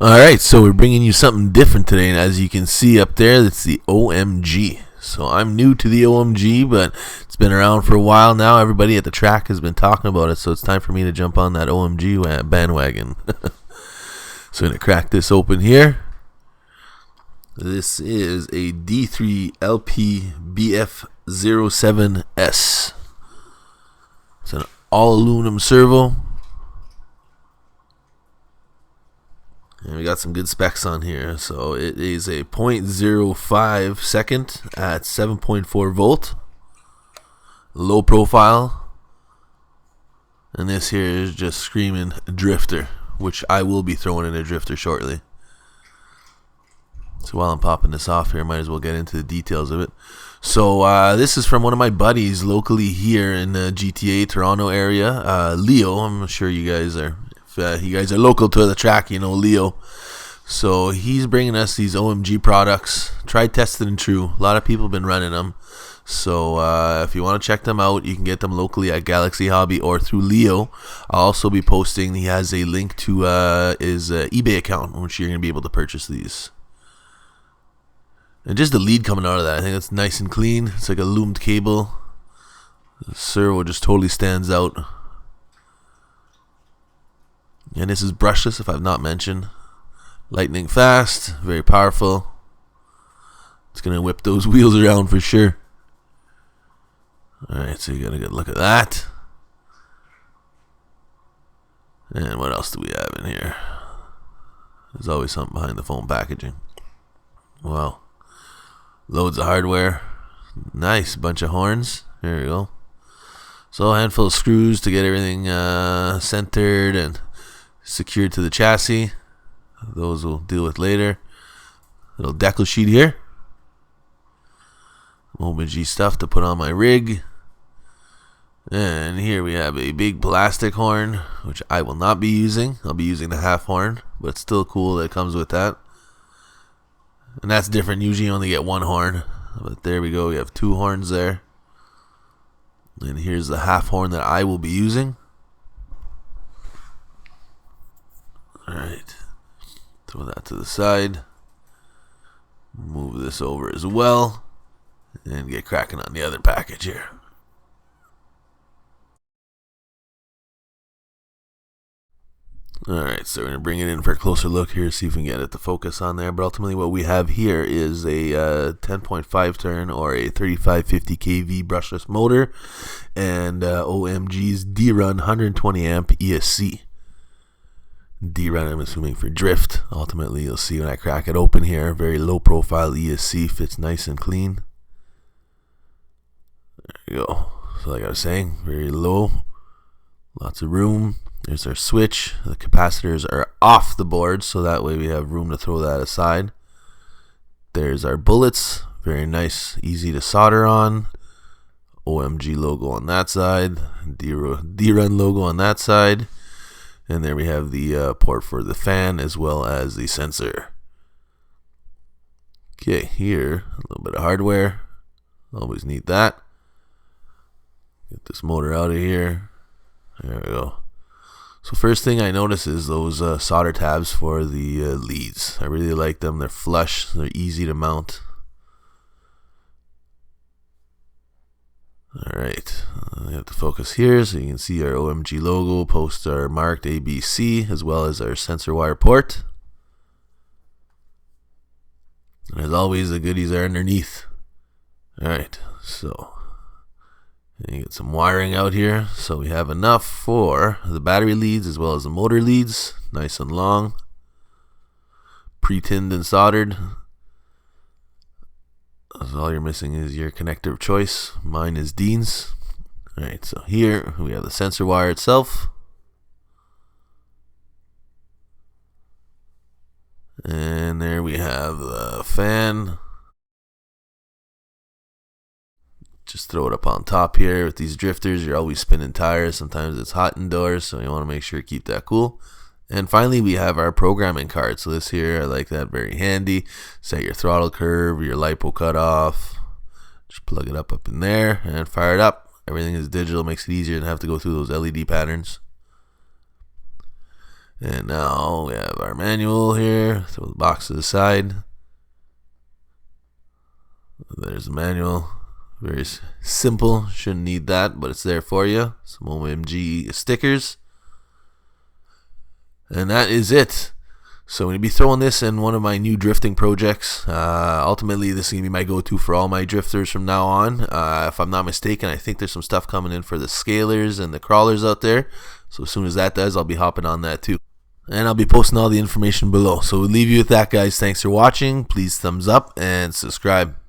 Alright, so we're bringing you something different today, and as you can see up there, that's the OMG. So I'm new to the OMG, but it's been around for a while now. Everybody at the track has been talking about it, so it's time for me to jump on that OMG bandwagon. So I'm going to crack this open here. This is a D3 LP BF07S. It's an all aluminum servo. And we got some good specs on here. So it is a 0.05 second at 7.4 volt. Low profile. And this here is just screaming drifter, which I will be throwing in a drifter shortly. So while I'm popping this off here, might as well get into the details of it. So this is from one of my buddies locally here in the GTA Toronto area, Leo. I'm sure you guys are, if you guys are local to the track, you know Leo. So he's bringing us these OMG products, tried, tested, and true. A lot of people have been running them. So if you want to check them out, you can get them locally at Galaxy Hobby or through Leo. I'll also be posting, he has a link to his eBay account, which you're going to be able to purchase these. And just the lead coming out of that, I think it's nice and clean. It's like a loomed cable. The servo just totally stands out. And this is brushless, if I've not mentioned. Lightning fast, very powerful. It's going to whip those wheels around for sure. Alright, so you got a good look at that. And what else do we have in here? There's always something behind the foam packaging. Wow. Loads of hardware. Nice bunch of horns. There we go. So a handful of screws to get everything centered and secured to the chassis. Those we'll deal with later. Little decal sheet here. OMG stuff to put on my rig. And here we have a big plastic horn, which I will not be using. I'll be using the half horn, but it's still cool that it comes with that. And that's different. Usually you only get one horn. But there we go. We have two horns there. And here's the half horn that I will be using. Alright. Throw that to the side. Move this over as well. And get cracking on the other package here. Alright, so we're going to bring it in for a closer look here, see if we can get it to focus on there. But ultimately what we have here is a 10.5 turn or a 3550 kV brushless motor and OMG's D-Run 120 amp ESC. D-Run, I'm assuming for drift. Ultimately you'll see when I crack it open here, very low profile ESC, fits nice and clean. There you go. So like I was saying, very low, lots of room. There's our switch. The capacitors are off the board, so that way we have room to throw that aside. There's our bullets. Very nice, easy to solder on. OMG logo on that side. D-Run logo on that side. And there we have the port for the fan as well as the sensor. Okay, here, a little bit of hardware. Always need that. Get this motor out of here. There we go. So first thing I notice is those solder tabs for the leads. I really like them. They're flush. They're easy to mount. Alright. We have to focus here so you can see our OMG logo. Posts are marked ABC as well as our sensor wire port. And as always, the goodies are underneath. Alright. So and you get some wiring out here, so we have enough for the battery leads as well as the motor leads, nice and long, pre-tinned and soldered. So all you're missing is your connector of choice. Mine is Dean's. Alright, so here we have the sensor wire itself. And there we have the fan. Just throw it up on top here. With these drifters, you're always spinning tires. Sometimes it's hot indoors, so you want to make sure to keep that cool. And finally, we have our programming card. So this here, I like that, very handy. Set your throttle curve, your LiPo cutoff. Just plug it up in there and fire it up. Everything is digital, makes it easier to have to go through those LED patterns. And now we have our manual here. Throw the box to the side. There's the manual. Very simple. Shouldn't need that, but it's there for you. Some OMG stickers. And that is it. So I'm going to be throwing this in one of my new drifting projects. Ultimately, this is going to be my go-to for all my drifters from now on. If I'm not mistaken, I think there's some stuff coming in for the scalers and the crawlers out there. So as soon as that does, I'll be hopping on that too. And I'll be posting all the information below. So we'll leave you with that, guys. Thanks for watching. Please thumbs up and subscribe.